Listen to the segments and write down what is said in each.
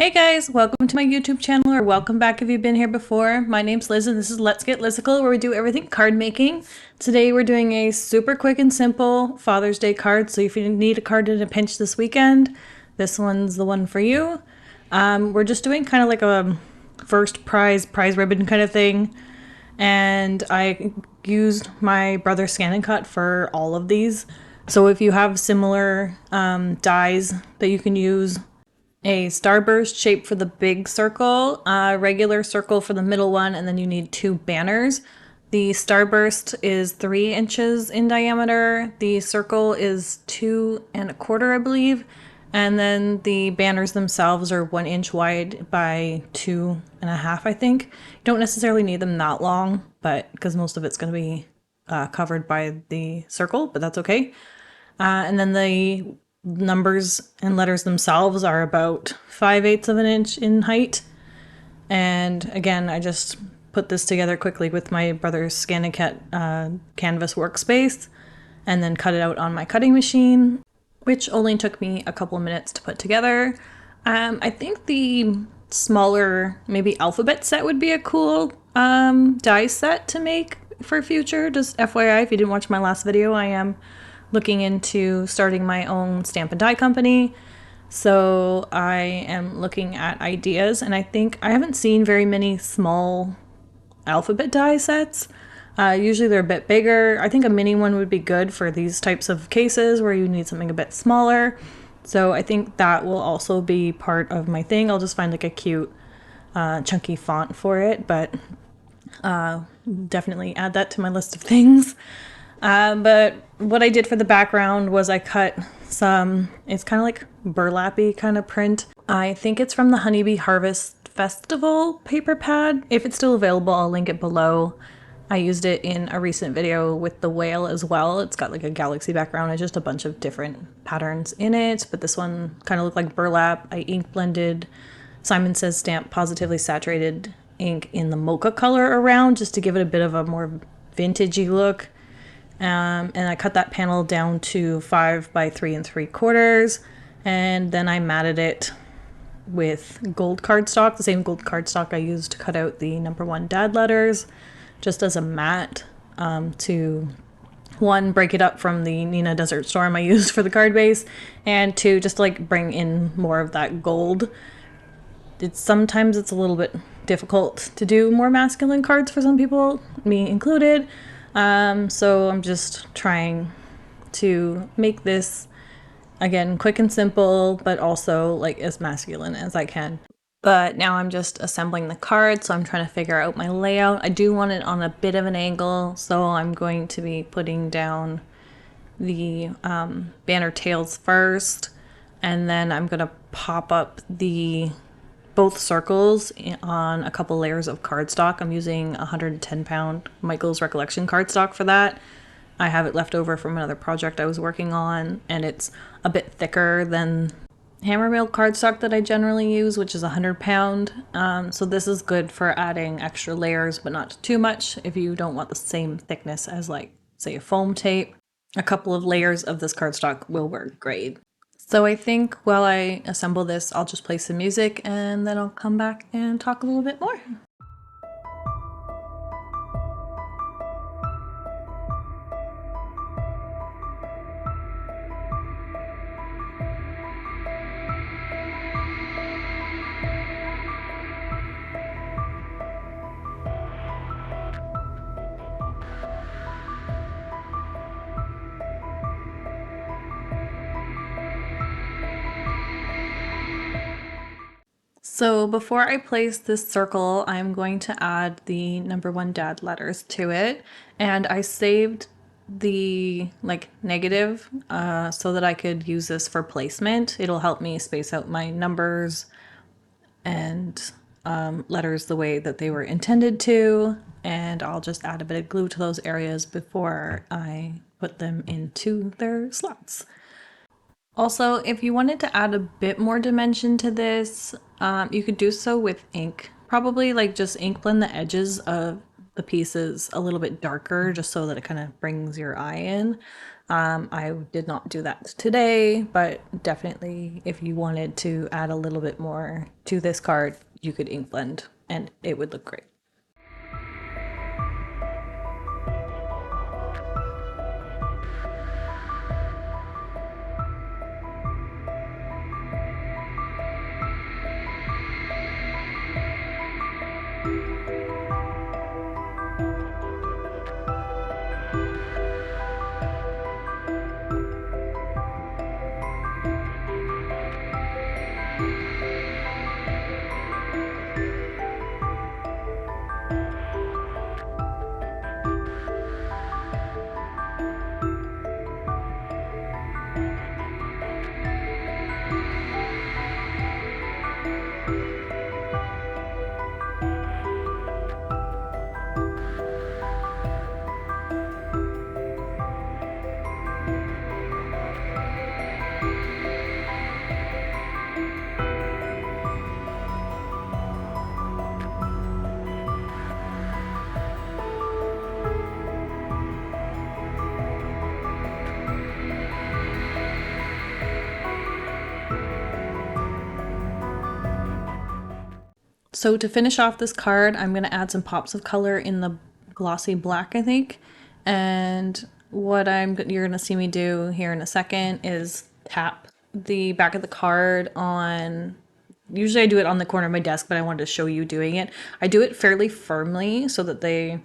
Hey guys, welcome to my YouTube channel, or welcome back if you've been here before. My name's Liz and this is Let's Get Lizical, where we do everything card making. Today we're doing a super quick and simple Father's Day card, so if you need a card in a pinch this weekend, this one's the one for you. We're just doing kind of like a first prize ribbon kind of thing, and I used my Brother Scan-N-Cut for all of these. So if you have similar dies that you can use, a starburst shape for the big circle, a regular circle for the middle one, and then you need two banners. The starburst is 3 inches in diameter. The circle is 2¼ I believe. And then the banners themselves are 1 inch wide by 2½ I think. You don't necessarily need them that long, but because most of it's going to be covered by the circle, but that's okay. And then the numbers and letters themselves are about 5/8 of an inch in height. And again, I just put this together quickly with my Brother Scan-N-Cut Canvas Workspace and then cut it out on my cutting machine, which only took me a couple of minutes to put together. I think the smaller, maybe alphabet set would be a cool die set to make for future. Just FYI, if you didn't watch my last video, I am looking into starting my own stamp and die company. So I am looking at ideas, and I think I haven't seen very many small alphabet die sets. Usually they're a bit bigger. I think a mini one would be good for these types of cases where you need something a bit smaller. So I think that will also be part of my thing. I'll just find like a cute chunky font for it, but definitely add that to my list of things. But what I did for the background was I cut some, it's kind of like burlappy kind of print. I think it's from the Honeybee Harvest Festival paper pad. If it's still available, I'll link it below. I used it in a recent video with the whale as well. It's got like a galaxy background and just a bunch of different patterns in it, but this one kind of looked like burlap. I ink blended Simon Says Stamp Positively Saturated ink in the mocha color around just to give it a bit of a more vintagey look. And I cut that panel down to 5 by 3¾ and then I matted it with gold cardstock, the same gold cardstock I used to cut out the #1 dad letters, just as a matte, to one, break it up from the Nina Desert Storm I used for the card base, and two, just like bring in more of that gold. Sometimes it's a little bit difficult to do more masculine cards for some people, me included. So I'm just trying to make this, again, quick and simple, but also like as masculine as I can. But now I'm just assembling the card, so I'm trying to figure out my layout. I do want it on a bit of an angle, so I'm going to be putting down the banner tails first, and then I'm going to pop up both circles on a couple layers of cardstock. I'm using 110 pound Michael's Recollection cardstock for that. I have it left over from another project I was working on, and it's a bit thicker than hammermill cardstock that I generally use, which is 100 pound. So this is good for adding extra layers, but not too much if you don't want the same thickness as, like, say, a foam tape. A couple of layers of this cardstock will work great. So I think while I assemble this, I'll just play some music and then I'll come back and talk a little bit more. So before I place this circle, I'm going to add the #1 dad letters to it, and I saved the negative so that I could use this for placement. It'll help me space out my numbers and letters the way that they were intended to, and I'll just add a bit of glue to those areas before I put them into their slots. Also, if you wanted to add a bit more dimension to this, you could do so with ink. Probably just ink blend the edges of the pieces a little bit darker just so that it kind of brings your eye in. I did not do that today, but definitely if you wanted to add a little bit more to this card, you could ink blend and it would look great. So to finish off this card, I'm going to add some pops of color in the glossy black, I think. And what you're going to see me do here in a second is tap the back of the card on, usually I do it on the corner of my desk, but I wanted to show you doing it. I do it fairly firmly so that they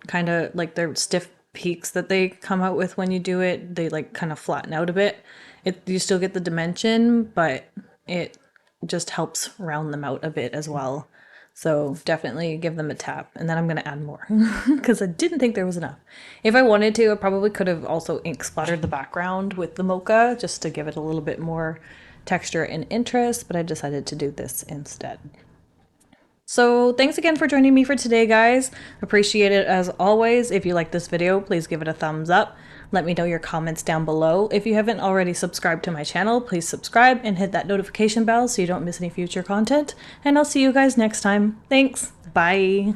kind of, like, their stiff peaks that they come out with when you do it, they like kind of flatten out a bit. You still get the dimension, but it just helps round them out a bit as well. So definitely give them a tap. And then I'm going to add more because I didn't think there was enough. If I wanted to, I probably could have also ink splattered the background with the mocha just to give it a little bit more texture and interest, but I decided to do this instead. So thanks again for joining me for today, guys. Appreciate it as always. If you like this video, please give it a thumbs up. Let me know your comments down below. If you haven't already subscribed to my channel, please subscribe and hit that notification bell so you don't miss any future content. And I'll see you guys next time. Thanks. Bye.